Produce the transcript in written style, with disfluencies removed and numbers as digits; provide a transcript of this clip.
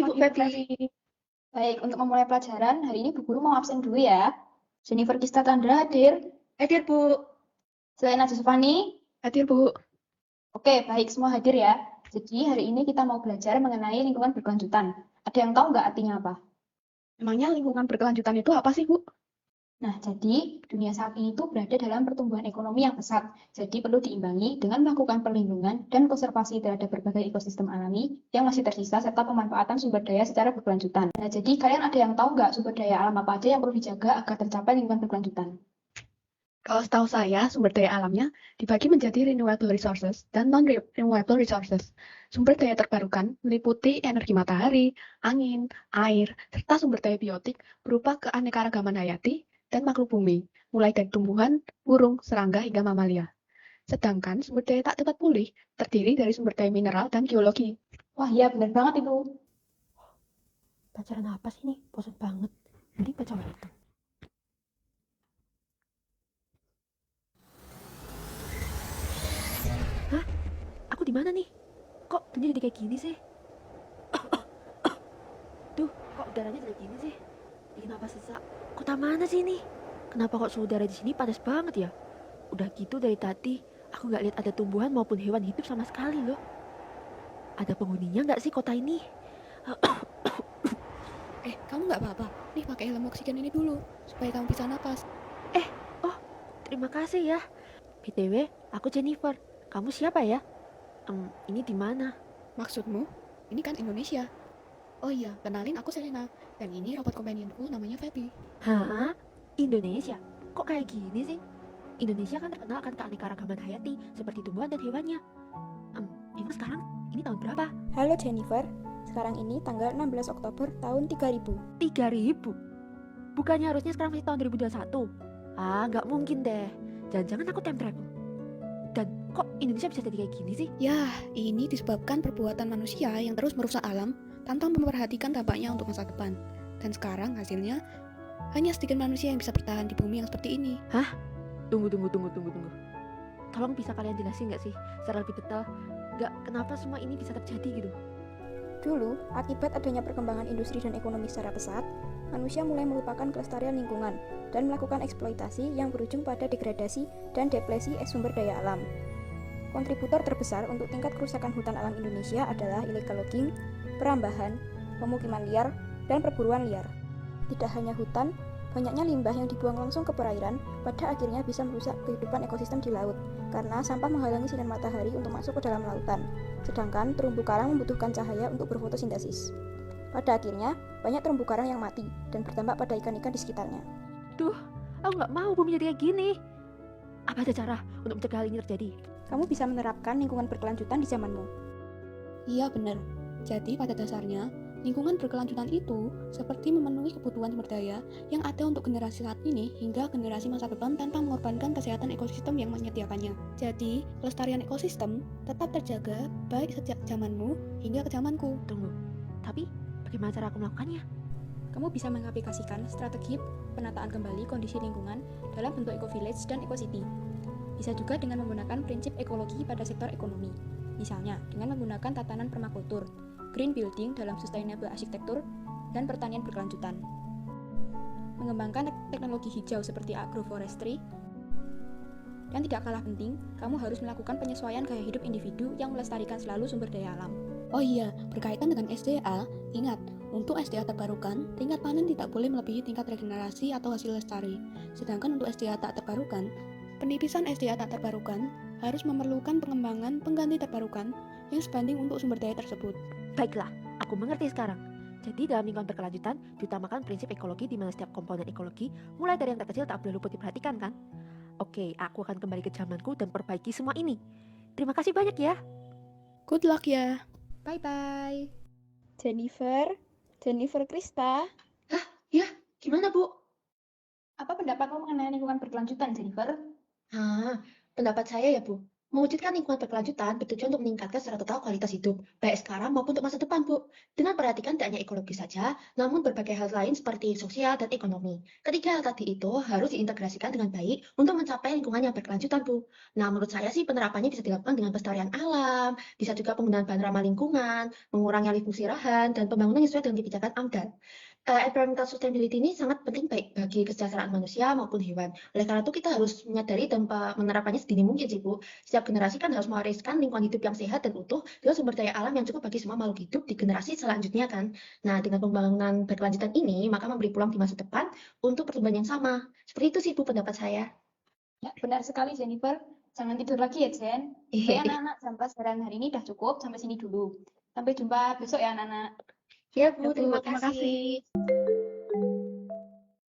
Bu Pagi, Bu Feby. Feby. Baik, untuk memulai pelajaran, hari ini Bu Guru mau absen dulu ya. Jennifer Kista Tandra hadir. Hadir, Bu. Selena Jusufani. Hadir, Bu. Oke, baik, semua hadir ya. Jadi hari ini kita mau belajar mengenai lingkungan berkelanjutan. Ada yang tahu nggak artinya apa? Emangnya lingkungan berkelanjutan itu apa sih, Bu? Nah, jadi dunia saat ini itu berada dalam pertumbuhan ekonomi yang pesat. Jadi perlu diimbangi dengan melakukan perlindungan dan konservasi terhadap berbagai ekosistem alami yang masih tersisa serta pemanfaatan sumber daya secara berkelanjutan. Nah, jadi kalian ada yang tahu nggak sumber daya alam apa aja yang perlu dijaga agar tercapai lingkungan berkelanjutan? Kalau setahu saya, sumber daya alamnya dibagi menjadi renewable resources dan non-renewable resources. Sumber daya terbarukan meliputi energi matahari, angin, air, serta sumber daya biotik berupa keanekaragaman hayati dan makhluk bumi, mulai dari tumbuhan, burung, serangga, hingga mamalia. Sedangkan sumber daya tak dapat pulih terdiri dari sumber daya mineral dan geologi. Wah, iya benar banget itu. Pacaran apa sih nih? Bosan banget. Mending baca itu. Hah? Aku di mana nih? Kok dunia jadi kayak gini sih? Duh, kok udaranya jadi gini sih? Bikin apa sesak? Kota mana sih ini? Kenapa kok suhu udara di sini panas banget ya? Udah gitu dari tadi, aku nggak lihat ada tumbuhan maupun hewan hidup sama sekali loh. Ada penghuninya nggak sih kota ini? Kamu nggak apa-apa? Nih pakai helm oksigen ini dulu, supaya kamu bisa napas. Oh, terima kasih ya. BTW, aku Jennifer. Kamu siapa ya? Ini di mana? Maksudmu? Ini kan Indonesia. Oh iya, kenalin aku Selena. Dan ini robot companionku namanya Feby. Hah? Indonesia? Kok kayak gini sih? Indonesia kan terkenal akan keanekaragaman hayati seperti tumbuhan dan hewannya. Emang sekarang ini tahun berapa? Halo Jennifer, sekarang ini tanggal 16 Oktober tahun 3000. 3000? Bukannya harusnya sekarang masih tahun 2021? Nggak mungkin deh. Jangan-jangan aku time travel. Dan kok Indonesia bisa jadi kayak gini sih? Yah, ini disebabkan perbuatan manusia yang terus merusak alam tanpa memperhatikan dampaknya untuk masa depan. Dan sekarang hasilnya hanya sedikit manusia yang bisa bertahan di bumi yang seperti ini. Tunggu. Tolong bisa kalian jelasin nggak sih secara lebih detail? Kenapa semua ini bisa terjadi gitu? Dulu, akibat adanya perkembangan industri dan ekonomi secara pesat, manusia mulai melupakan kelestarian lingkungan dan melakukan eksploitasi yang berujung pada degradasi dan deplesi sumber daya alam. Kontributor terbesar untuk tingkat kerusakan hutan alam Indonesia adalah illegal logging, perambahan, pemukiman liar, dan perburuan liar. Tidak hanya hutan, banyaknya limbah yang dibuang langsung ke perairan pada akhirnya bisa merusak kehidupan ekosistem di laut karena sampah menghalangi sinar matahari untuk masuk ke dalam lautan, sedangkan terumbu karang membutuhkan cahaya untuk berfotosintesis. Pada akhirnya, banyak terumbu karang yang mati dan berdampak pada ikan-ikan di sekitarnya. Duh, aku nggak mau bumi jadi kayak gini. Apa ada cara untuk mencegah hal ini terjadi? Kamu bisa menerapkan lingkungan berkelanjutan di zamanmu. Iya benar. Jadi pada dasarnya, lingkungan berkelanjutan itu seperti memenuhi kebutuhan sumber daya yang ada untuk generasi saat ini hingga generasi masa depan tanpa mengorbankan kesehatan ekosistem yang menyediakannya. Jadi, kelestarian ekosistem tetap terjaga baik sejak zamanmu hingga ke zamanku. Tunggu, tapi bagaimana cara aku melakukannya? Kamu bisa mengaplikasikan strategi penataan kembali kondisi lingkungan dalam bentuk eco-village dan eco-city. Bisa juga dengan menggunakan prinsip ekologi pada sektor ekonomi. Misalnya, dengan menggunakan tatanan permakultur, green building dalam sustainable architecture, dan pertanian berkelanjutan. Mengembangkan teknologi hijau seperti agroforestry. Dan tidak kalah penting, kamu harus melakukan penyesuaian gaya hidup individu yang melestarikan selalu sumber daya alam. Oh iya, berkaitan dengan SDA, ingat, untuk SDA terbarukan, tingkat panen tidak boleh melebihi tingkat regenerasi atau hasil lestari. Sedangkan untuk SDA tak terbarukan, penipisan SDA tak terbarukan harus memerlukan pengembangan pengganti terbarukan yang sebanding untuk sumber daya tersebut. Baiklah, aku mengerti sekarang. Jadi dalam lingkungan berkelanjutan, diutamakan prinsip ekologi di mana setiap komponen ekologi, mulai dari yang terkecil tak boleh luput diperhatikan kan? Oke, aku akan kembali ke zamanku dan perbaiki semua ini. Terima kasih banyak ya. Good luck ya. Bye-bye. Jennifer Krista. Ya, gimana, Bu? Apa pendapatmu mengenai lingkungan berkelanjutan, Jennifer? Pendapat saya ya, Bu. Mewujudkan lingkungan berkelanjutan bertujuan untuk meningkatkan secara total kualitas hidup, baik sekarang maupun untuk masa depan, Bu. Dengan perhatikan tidak hanya ekologi saja, namun berbagai hal lain seperti sosial dan ekonomi. Ketiga hal tadi itu harus diintegrasikan dengan baik untuk mencapai lingkungan yang berkelanjutan, Bu. Nah, menurut saya sih penerapannya bisa dilakukan dengan pelestarian alam, bisa juga penggunaan bahan ramah lingkungan, mengurangi alih fungsi lahan, dan pembangunan yang sesuai dengan kebijakan AMDAL. Environmental sustainability ini sangat penting baik bagi kesejahteraan manusia maupun hewan. Oleh karena itu kita harus menyadari dan menerapkannya sedini mungkin sih, Bu. Setiap generasi kan harus mewariskan lingkungan hidup yang sehat dan utuh dengan sumber daya alam yang cukup bagi semua makhluk hidup di generasi selanjutnya kan. Nah, dengan pembangunan berkelanjutan ini, maka memberi peluang di masa depan untuk pertumbuhan yang sama. Seperti itu sih, Bu, pendapat saya. Ya, benar sekali Jennifer. Jangan tidur lagi ya, Jen. Oke, anak-anak, jam pelajaran hari ini udah cukup. Sampai sini dulu. Sampai jumpa besok ya, anak-anak. Ya, Bu, Ya, Bu, terima terima kasih. kasih.